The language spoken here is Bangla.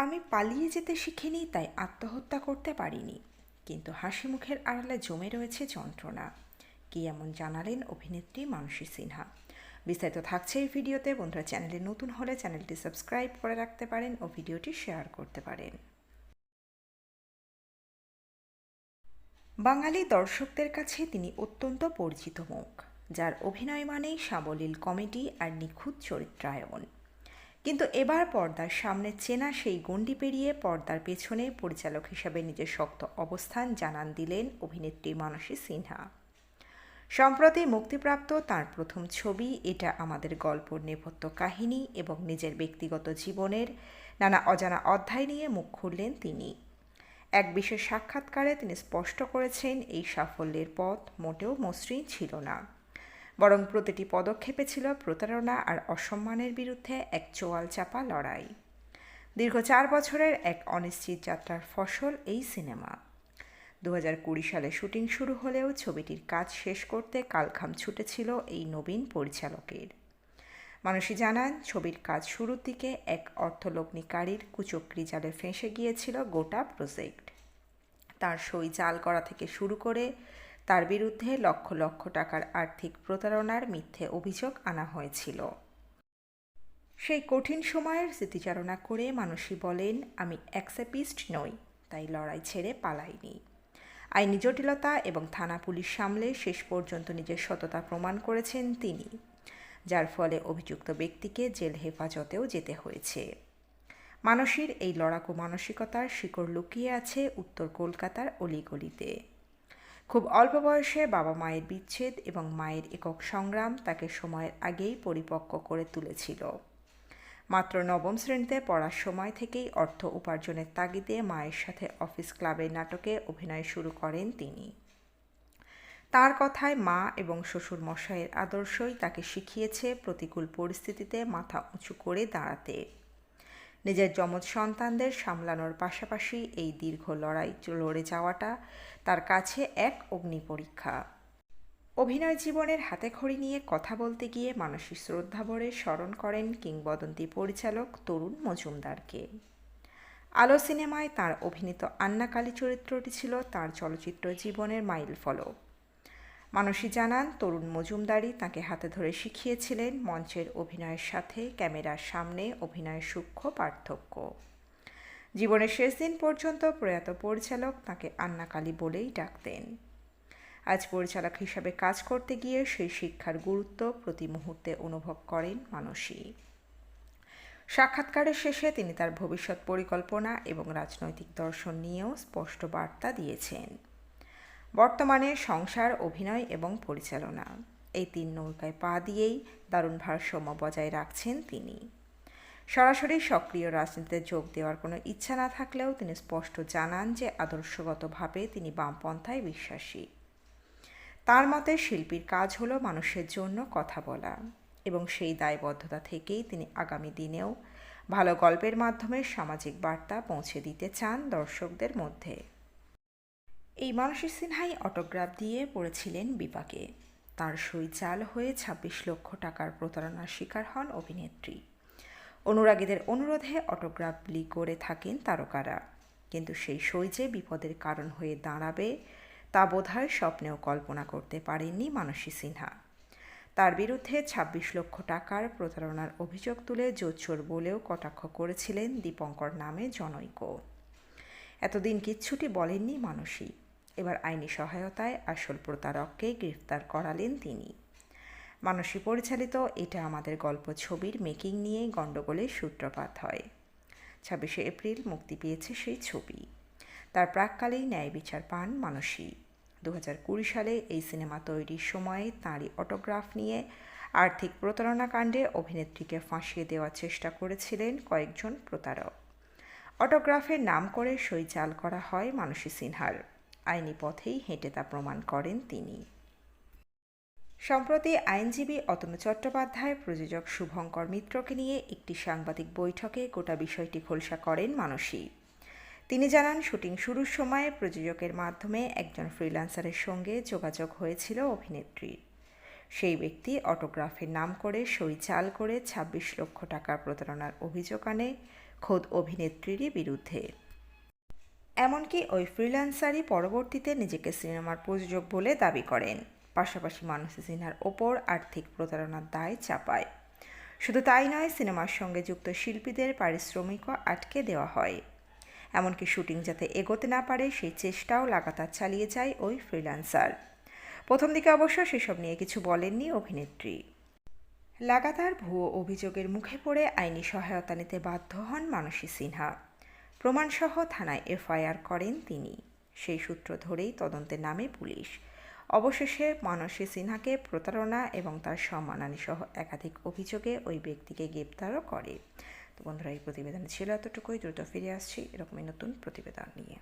আমি পালিয়ে যেতে শিখিনি, তাই আত্মহত্যা করতে পারিনি, কিন্তু হাসি মুখের আড়ালে জমে রয়েছে যন্ত্রণা। কি এমন জানালেন অভিনেত্রী মানসী সিনহা? বিস্তারিত থাকছে এই ভিডিওতে। বন্ধুরা, চ্যানেলে নতুন হলে চ্যানেলটি সাবস্ক্রাইব করে রাখতে পারেন ও ভিডিওটি শেয়ার করতে পারেন। বাঙালি দর্শকদের কাছে তিনি অত্যন্ত পরিচিত মুখ, যার অভিনয় মানেই সাবলীল কমেডি আর নিখুঁত চরিত্রায়ন। কিন্তু এবার পর্দার সামনে চেনা সেই গণ্ডি পেরিয়ে পর্দার পেছনে পরিচালক হিসাবে নিজের শক্ত অবস্থান জানান দিলেন অভিনেত্রী মানসী সিনহা। সম্প্রতি মুক্তিপ্রাপ্ত তার প্রথম ছবি এটা আমাদের গল্প নেপথ্য কাহিনী এবং নিজের ব্যক্তিগত জীবনের নানা অজানা অধ্যায় নিয়ে মুখ খুললেন তিনি। এক বিশেষ সাক্ষাৎকারে তিনি স্পষ্ট করেছেন, এই সাফল্যের পথ মোটেও মসৃণ ছিল না, বরং প্রতিটি পদক্ষেপে ছিল প্রতারণা আর অসম্মানের বিরুদ্ধে এক চোয়াল চাপা লড়াই। দীর্ঘ 4 বছরের এক অনিশ্চিত যাত্রার ফসল এই সিনেমা। 2020 সালে শুটিং শুরু হলেও ছবিটির কাজ শেষ করতে কালঘাম ছুটেছিল এই নবীন পরিচালকের। মানসী জানান, ছবির কাজ শুরুর দিকে এক অর্থলগ্নিকারীর কুচক্রি জালে ফেঁসে গিয়েছিল গোটা প্রজেক্ট। তার সই জাল করা থেকে শুরু করে তার বিরুদ্ধে লক্ষ লক্ষ টাকার আর্থিক প্রতারণার মিথ্যে অভিযোগ আনা হয়েছিল। সেই কঠিন সময়ের স্মৃতিচারণা করে মানসী বলেন, আমি এক্সেপিস্ট নই, তাই লড়াই ছেড়ে পালাইনি। আইনি জটিলতা এবং থানা পুলিশ সামলে শেষ পর্যন্ত নিজের সততা প্রমাণ করেছেন তিনি, যার ফলে অভিযুক্ত ব্যক্তিকে জেল হেফাজতেও যেতে হয়েছে। মানসীর এই লড়াকু মানসিকতার শিকড় লুকিয়ে আছে উত্তর কলকাতার অলিগলিতে। খুব অল্প বয়সে বাবা মায়ের বিচ্ছেদ এবং মায়ের একক সংগ্রাম তাকে সময়ের আগেই পরিপক্ক করে তুলেছিল। মাত্র 9ম শ্রেণীতে পড়ার সময় থেকেই অর্থ উপার্জনের তাগিদে মায়ের সাথে অফিস ক্লাবের নাটকে অভিনয় শুরু করেন তিনি। তার কথায় মা এবং শ্বশুর মশাইয়ের আদর্শই তাকে শিখিয়েছে প্রতিকূল পরিস্থিতিতে মাথা উঁচু করে দাঁড়াতে। নিজের যমজ সন্তানদের সামলানোর পাশাপাশি এই দীর্ঘ লড়াই লড়ে যাওয়াটা তার কাছে এক অগ্নি পরীক্ষা। অভিনয় জীবনের হাতেখড়ি নিয়ে কথা বলতে গিয়ে মানসী শ্রদ্ধাভরে স্মরণ করেন কিংবদন্তি পরিচালক তরুণ মজুমদারকে। আলো সিনেমায় তার অভিনীত আন্নাকালী চরিত্রটি ছিল তার চলচ্চিত্র জীবনের মাইলফলক। মানসী জানান, তরুণ মজুমদারই তাকে হাতে ধরে শিখিয়েছিলেন মঞ্চের অভিনয়ের সাথে ক্যামেরার সামনে অভিনয়ের সূক্ষ্ম পার্থক্য। জীবনের শেষ দিন পর্যন্ত প্রয়াত পরিচালক তাকে আন্নাকালী বলেই ডাকতেন। আজ পরিচালক হিসাবে কাজ করতে গিয়ে সেই শিক্ষার গুরুত্ব প্রতি মুহূর্তে অনুভব করেন মানসী। সাক্ষাৎকারের শেষে তিনি তার ভবিষ্যৎ পরিকল্পনা এবং রাজনৈতিক দর্শন নিয়েও স্পষ্ট বার্তা দিয়েছেন। বর্তমানে সংসার, অভিনয় এবং পরিচালনা, এই 3 নৌকায় পা দিয়েই দারুণ ভারসাম্য বজায় রাখছেন তিনি। সরাসরি সক্রিয় রাজনীতিতে যোগ দেওয়ার কোনো ইচ্ছা না থাকলেও তিনি স্পষ্ট জানান যে আদর্শগতভাবে তিনি বামপন্থায় বিশ্বাসী। তার মতে শিল্পীর কাজ হলো মানুষের জন্য কথা বলা, এবং সেই দায়বদ্ধতা থেকেই তিনি আগামী দিনেও ভালো গল্পের মাধ্যমে সামাজিক বার্তা পৌঁছে দিতে চান দর্শকদের মধ্যে। এই মানসী সিনহাই অটোগ্রাফ দিয়ে পড়েছিলেন বিপাকে। তার সই জাল হয়ে 26 লক্ষ টাকার প্রতারণার শিকার হন অভিনেত্রী। অনুরাগীদের অনুরোধে অটোগ্রাফ বিলি করে থাকেন তারকারা, কিন্তু সেই সই যে বিপদের কারণ হয়ে দাঁড়াবে তা বোধহয় স্বপ্নেও কল্পনা করতে পারেননি মানসী সিনহা। তার বিরুদ্ধে 26 লক্ষ টাকার প্রতারণার অভিযোগ তুলে জোচ্চোর বলেও কটাক্ষ করেছিলেন দীপঙ্কর নামে জনৈক। এতদিন কিচ্ছুটি বলেননি মানসী, এবার আইনি সহায়তায় আসল প্রতারককে গ্রেফতার করালেন তিনি। মানসী পরিচালিত এটা আমাদের গল্প ছবির মেকিং নিয়ে গণ্ডগোলের সূত্রপাত হয়। 26শে এপ্রিল মুক্তি পেয়েছে সেই ছবি। তার প্রাক্কালেই ন্যায় বিচার পান মানসী। 2020 সালে এই সিনেমা তৈরির সময়ে তাঁরই অটোগ্রাফ নিয়ে আর্থিক প্রতারণা কাণ্ডে অভিনেত্রীকে ফাঁসিয়ে দেওয়ার চেষ্টা করেছিলেন কয়েকজন প্রতারক। অটোগ্রাফের নাম করে সই জাল করা হয় মানসী সিনহার। আইনি পথেই হেঁটে তা প্রমাণ করেন তিনি। সম্প্রতি আইনজীবী অতনু চট্টোপাধ্যায় প্রযোজক শুভঙ্কর মিত্রকে নিয়ে একটি সাংবাদিক বৈঠকে গোটা বিষয়টি খোলসা করেন মানসী। তিনি জানান, শুটিং শুরুর সময় প্রযোজকের মাধ্যমে একজন ফ্রিল্যান্সারের সঙ্গে যোগাযোগ হয়েছিল অভিনেত্রীর। সেই ব্যক্তি অটোগ্রাফের নাম করে সই জাল করে 26 লক্ষ টাকা প্রতারণার অভিযোগ আনে খোদ অভিনেত্রীরই বিরুদ্ধে। এমনকি ওই ফ্রিল্যান্সারই পরবর্তীতে নিজেকে সিনেমার প্রযোজক বলে দাবি করেন, পাশাপাশি মানসী সিনহার ওপর আর্থিক প্রতারণার দায় চাপায়। শুধু তাই নয়, সিনেমার সঙ্গে যুক্ত শিল্পীদের পারিশ্রমিকও আটকে দেওয়া হয়। এমনকি শুটিং যাতে এগোতে না পারে সেই চেষ্টাও লাগাতার চালিয়ে যায় ওই ফ্রিল্যান্সার। প্রথম দিকে অবশ্য সেসব নিয়ে কিছু বলেননি অভিনেত্রী। লাগাতার ভুয়ো অভিযোগের মুখে পড়ে আইনি সহায়তা নিতে বাধ্য হন মানসী সিনহা। প্রমাণসহ থানায় এফআইআর করেন তিনি। সেই সূত্র ধরেই তদন্তে নামে পুলিশ। অবশেষে মানসী সিনহাকে প্রতারণা এবং তার সম্মানহানি সহ একাধিক অভিযোগে ওই ব্যক্তিকে গ্রেপ্তারও করে। তো বন্ধুরা, এই প্রতিবেদন ছিল এতটুকুই। দ্রুত ফিরে আসছি এরকমই নতুন প্রতিবেদন নিয়ে।